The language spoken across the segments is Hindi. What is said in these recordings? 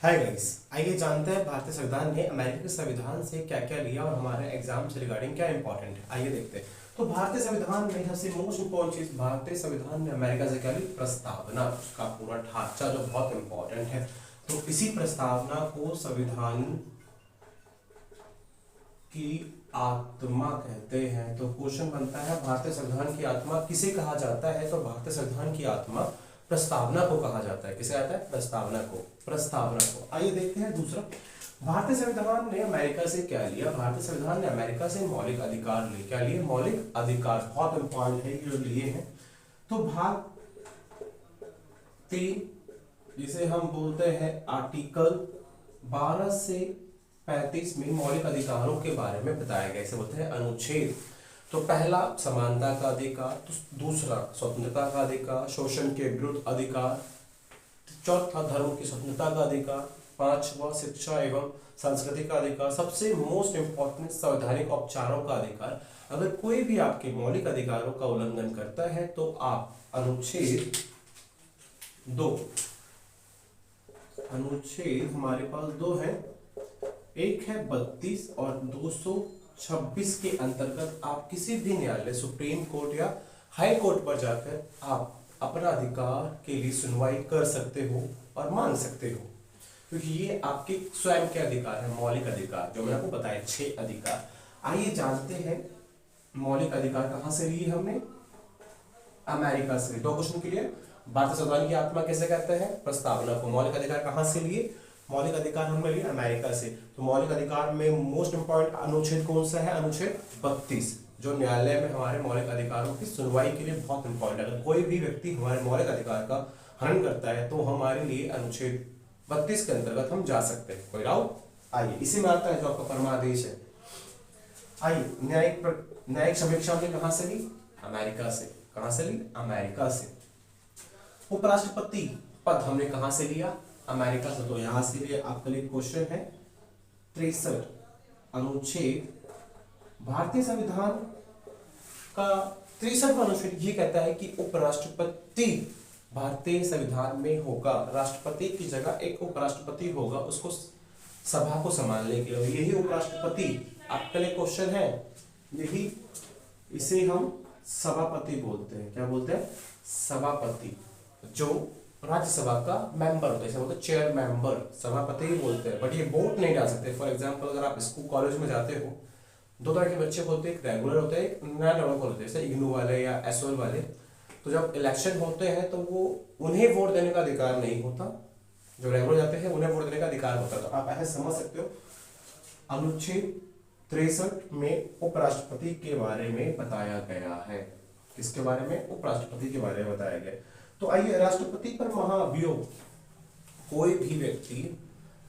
हाय गाइस, आइए जानते हैं भारतीय संविधान ने अमेरिका के संविधान से क्या क्या लिया और हमारे एग्जाम से रिगार्डिंग क्या इंपॉर्टेंट है। आइए देखते हैं। तो भारतीय संविधान में सबसे मोस्ट इंपॉर्टेंट चीज, भारतीय संविधान ने अमेरिका से क्या ली? प्रस्तावना। उसका पूरा ढांचा जो बहुत इंपॉर्टेंट है, तो इसी प्रस्तावना को संविधान की आत्मा कहते हैं। तो क्वेश्चन बनता है, भारतीय संविधान की आत्मा किसे कहा जाता है? तो भारतीय संविधान की आत्मा प्रस्तावना को कहा जाता है। किसे आता है? प्रस्तावना को। प्रस्तावना को। आइए देखते हैं दूसरा, भारतीय संविधान ने अमेरिका से क्या लिया? भारतीय संविधान ने अमेरिका से मौलिक अधिकार लिए। क्या लिए? मौलिक अधिकार। बहुत इंपॉर्टेंट है जो लिए हैं। तो जिसे हम बोलते हैं आर्टिकल 12 से 35 में मौलिक अधिकारों के बारे में बताया गया, इसे बोलते हैं अनुच्छेद। तो पहला समानता का अधिकार, तो दूसरा स्वतंत्रता का अधिकार, शोषण के विरुद्ध अधिकार, चौथा धर्म की स्वतंत्रता का अधिकार, पांचवा शिक्षा एवं संस्कृति का अधिकार, सबसे मोस्ट इंपॉर्टेंट संवैधानिक औपचारों का अधिकार। अगर कोई भी आपके मौलिक अधिकारों का उल्लंघन करता है तो आप अनुच्छेद 2, अनुच्छेद हमारे पास दो है, एक है 32 और 226 के अंतर्गत आप किसी भी न्यायालय, सुप्रीम कोर्ट या हाई कोर्ट पर जाकर आप अपना अधिकार के लिए सुनवाई कर सकते हो और मांग सकते हो, क्योंकि ये आपके स्वयं के अधिकार है, मौलिक अधिकार जो मैंने आपको बताया 6 अधिकार। आइए जानते हैं मौलिक अधिकार कहां से लिए हमने? अमेरिका से। दो क्वेश्चन के लिए, भारतीय संविधान की आत्मा कैसे कहते हैं? प्रस्तावना को। मौलिक अधिकार कहां से लिए? मौलिक अधिकार हमने लिए अमेरिका से। तो मौलिक अधिकार में मोस्ट इंपॉर्टेंट अनुच्छेद कौन सा है? अनुच्छेद 32, जो न्यायालय में हमारे मौलिक अधिकारों की सुनवाई के लिए बहुत इंपॉर्टेंट है। अगर कोई भी व्यक्ति हमारे मौलिक अधिकार का हनन करता है तो हमारे लिए अनुच्छेद 32 के अंतर्गत हम जा सकते हैं। कोई डाउट? आइए, इसी में आता है जो आपका परमादेश है। आइए, न्यायिक समीक्षा हमने कहां से ली? अमेरिका से। कहां से ली? अमेरिका से। उपराष्ट्रपति पद हमने कहां से लिया? अमेरिका से। तो यहां से लिए आपके लिए क्वेश्चन है 63 अनुच्छेद, भारतीय संविधान का 63वां अनुच्छेद ये कहता है कि उपराष्ट्रपति भारतीय संविधान में होगा। राष्ट्रपति की जगह एक उपराष्ट्रपति होगा, उसको सभा को संभालने के लिए। यही उपराष्ट्रपति आपके लिए क्वेश्चन है, यही इसे हम सभापति बोलते हैं। क्या बोलते हैं? सभापति, जो राज्यसभा का मेंबर होता है, इसे बोलते हैं चेयर मेंबर, सभापति ही बोलते हैं। बट ये वोट नहीं डाल सकते। फॉर एग्जांपल, अगर आप स्कूल कॉलेज में जाते हो, दो तरह के बच्चे होते हैं, एक रेगुलर होते हैं, एक नॉन रेगुलर होते हैं, जैसे इग्नू वाले या एसओएल वाले। तो जब इलेक्शन होते हैं तो वो उन्हें वोट देने का अधिकार नहीं होता, जो रेगुलर जाते हैं उन्हें वोट देने का अधिकार होता है। तो आप ऐसे समझ सकते हो, अनुच्छेद 63 में उपराष्ट्रपति के बारे में बताया गया है। किसके बारे में? उपराष्ट्रपति के बारे में बताया गया। तो आइए, राष्ट्रपति पर महाभियोग। कोई भी व्यक्ति,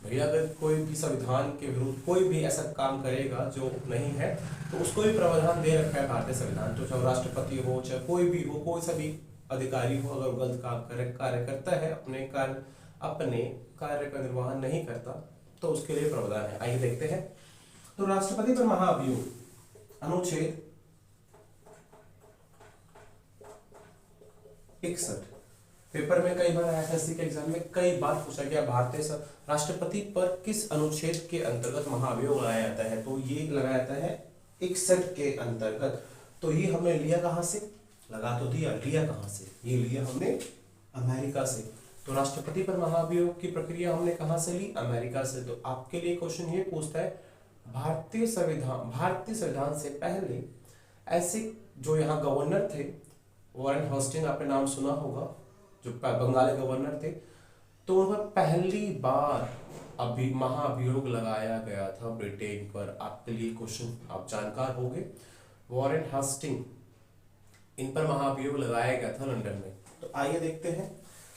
भैया अगर कोई भी संविधान के विरुद्ध कोई भी ऐसा काम करेगा जो नहीं है, तो उसको भी प्रावधान दे रखा है भारतीय संविधान। तो चाहे राष्ट्रपति हो, चाहे कोई भी हो, कोई सा भी अधिकारी हो, अगर गलत कार्य करता है, अपने कार्य का निर्वहन नहीं करता, तो उसके लिए प्रावधान है। आइए देखते हैं। तो राष्ट्रपति पर महाभियोग, अनुच्छेद 61। पेपर में कई बार एसएससी के एग्जाम में कई बार पूछा गया, भारतीय राष्ट्रपति पर किस अनुच्छेद के अंतर्गत महाभियोग लगाया जाता है? तो ये लगाया जाता है 61 के अंतर्गत। तो ये हमने लिया कहां से? लगा तो दिया, लिया कहां से? ये लिया हमने अमेरिका से। तो राष्ट्रपति पर महाभियोग की प्रक्रिया हमने कहां से ली? अमेरिका से। तो आपके लिए क्वेश्चन ये पूछता है, भारतीय संविधान से पहले ऐसे जो यहाँ गवर्नर थे, वॉरेन हस्टिंग्स, आपने नाम सुना होगा, जो बंगाली गवर्नर थे, तो उन पर पहली बार अभी महाभियोग लगाया गया था ब्रिटेन पर। आपके लिए क्वेश्चन, आप जानकार होंगे, वॉरेन हस्टिंग्स, इन पर महाभियोग लगाया गया था लंदन में। तो आइए देखते हैं।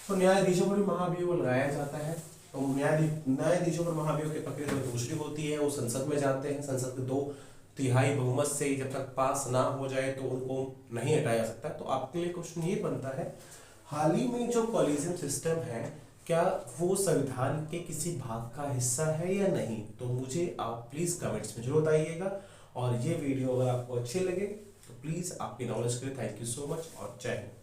तो न्यायाधीशों पर महाभियोग लगाया जाता है। तो न्यायाधीशों पर महाभियोग की प्रक्रिया दूसरी होती है, वो संसद में जाते हैं। संसद के 2/3 बहुमत से जब तक पास ना हो जाए तो उनको नहीं हटाया जा सकता। तो आपके लिए क्वेश्चन ये बनता है, हाल ही में जो कॉलेजियम सिस्टम है, क्या वो संविधान के किसी भाग का हिस्सा है या नहीं? तो मुझे आप प्लीज कमेंट्स में जरूर बताइएगा। और ये वीडियो अगर आपको अच्छे लगे तो प्लीज आपकी नॉलेज के लिए थैंक यू सो मच और जय हिंद।